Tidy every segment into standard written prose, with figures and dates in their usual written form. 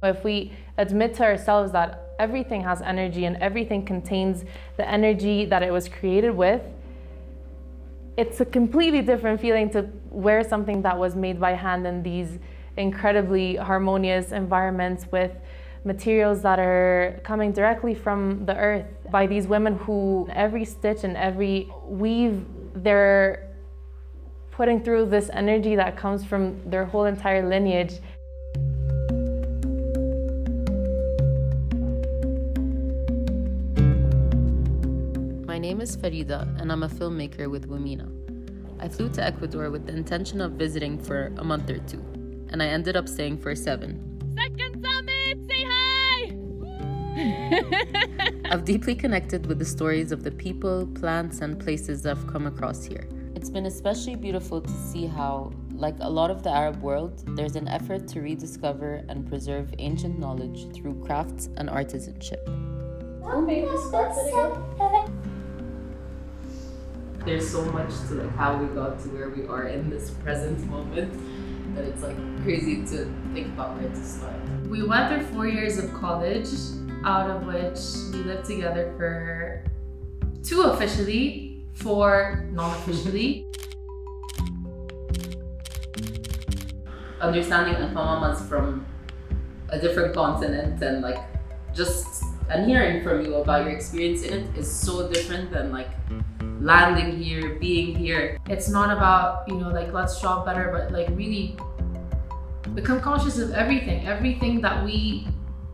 If we admit to ourselves that everything has energy and everything contains the energy that it was created with, it's a completely different feeling to wear something that was made by hand in these incredibly harmonious environments with materials that are coming directly from the earth by these women who every stitch and every weave, they're putting through this energy that comes from their whole entire lineage. My name is Farida, and I'm a filmmaker with Womena. I flew to Ecuador with the intention of visiting for a month or two, and I ended up staying for 7. Second summit, say hi! I've deeply connected with the stories of the people, plants, and places I've come across here. It's been especially beautiful to see how, like a lot of the Arab world, there's an effort to rediscover and preserve ancient knowledge through crafts and artisanship. Who made this carpet again? There's so much to like how we got to where we are in this present moment that it's like crazy to think about where to start. We went through 4 years of college, out of which we lived together for 2 officially, 4 non-officially. Understanding Alpamamas from a different continent and like and hearing from you about your experience in it is so different than like landing here, being here. It's not about, like let's shop better, but like really become conscious of everything that we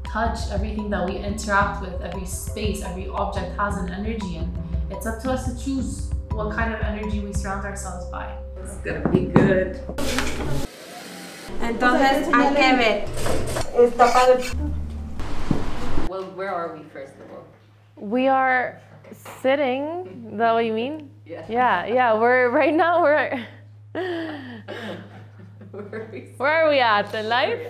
touch, everything that we interact with, every space, every object has an energy, and it's up to us to choose what kind of energy we surround ourselves by. It's gonna be good. Entonces, hay que ver. Está padre. Well, where are we first of all? We are sitting, is that what you mean? Yeah. Yeah, right now we're where are we at in life?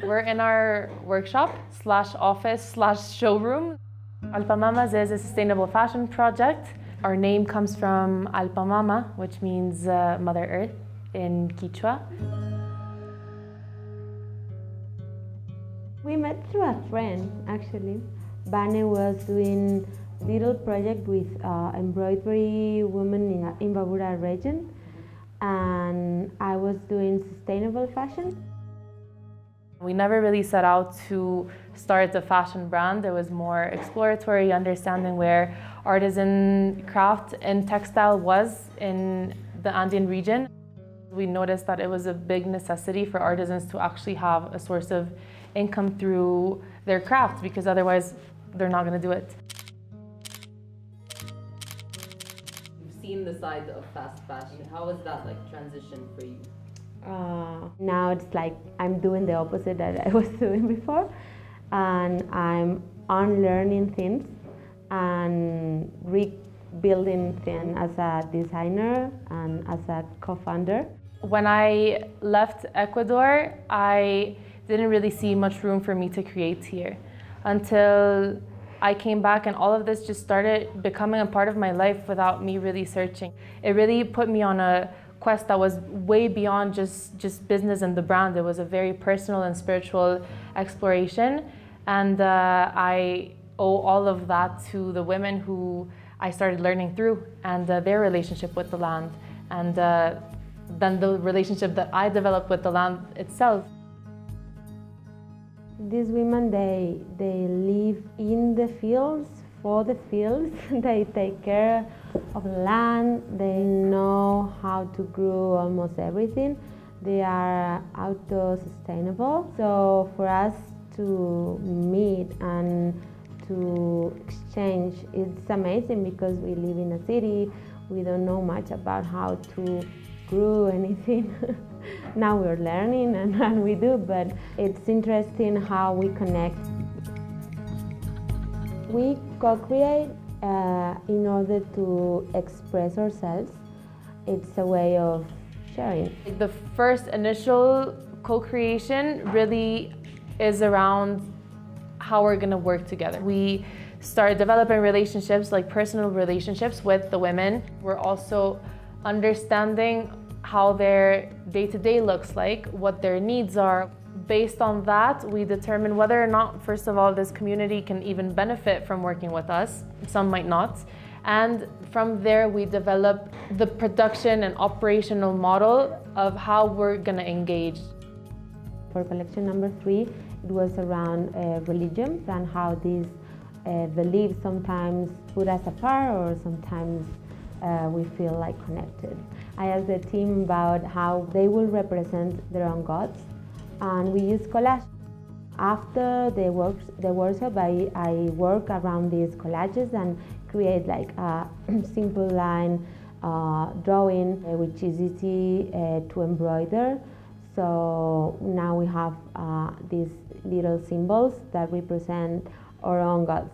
We're in our workshop / office / showroom. Alpamamas is a sustainable fashion project. Our name comes from Allpamama, which means Mother Earth in Quechua. We met through a friend, actually. Vanessa was doing a little project with embroidery women in Babura region, and I was doing sustainable fashion. We never really set out to start a fashion brand. It was more exploratory, understanding where artisan craft and textile was in the Andean region. We noticed that it was a big necessity for artisans to actually have a source of income through their craft, because otherwise they're not going to do it. You've seen the side of fast fashion. How was that like transition for you? Now it's like I'm doing the opposite that I was doing before, and I'm unlearning things and rebuilding things as a designer and as a co-founder. When I left Ecuador, I didn't really see much room for me to create here until I came back, and all of this just started becoming a part of my life without me really searching. It really put me on a quest that was way beyond just business and the brand. It was a very personal and spiritual exploration, and I owe all of that to the women who I started learning through, and their relationship with the land, and then the relationship that I developed with the land itself. These women, they live in the fields, for the fields. They take care of the land. They know how to grow almost everything. They are auto-sustainable. So for us to meet and to exchange, it's amazing, because we live in a city. We don't know much about how to grow anything. Now we're learning and we do, but it's interesting how we connect. We co-create in order to express ourselves. It's a way of sharing. The first initial co-creation really is around how we're going to work together. We start developing relationships, like personal relationships with the women. We're also understanding how their day-to-day looks like, what their needs are. based on that, we determine whether or not, first of all, this community can even benefit from working with us. Some might not. And from there, we develop the production and operational model of how we're going to engage. For collection number 3, it was around religions and how these beliefs sometimes put us apart, or sometimes we feel like connected. I asked the team about how they will represent their own gods, and we use collage. After the workshop, I work around these collages and create like a simple line drawing, which is easy to embroider. So now we have these little symbols that represent our own gods.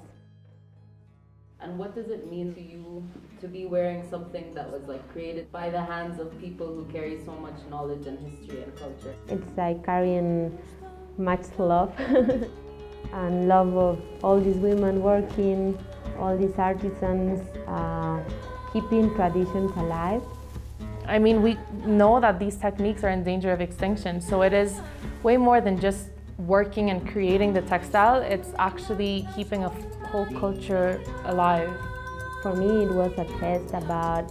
And what does it mean to you to be wearing something that was like created by the hands of people who carry so much knowledge and history and culture? It's like carrying much love and love of all these women working, all these artisans, keeping traditions alive. I mean, we know that these techniques are in danger of extinction, so it is way more than just working and creating the textile. It's actually keeping a whole culture alive. For me, it was a test about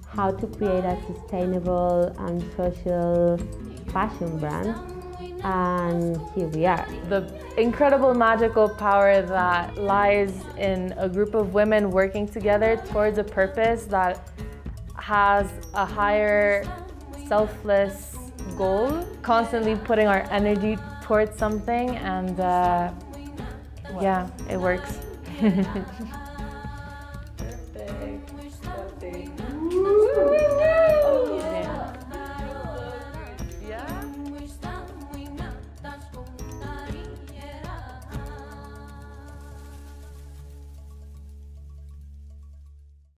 how to create a sustainable and social fashion brand, and here we are. The incredible magical power that lies in a group of women working together towards a purpose that has a higher selfless goal, constantly putting our energy towards something, and yeah, it works.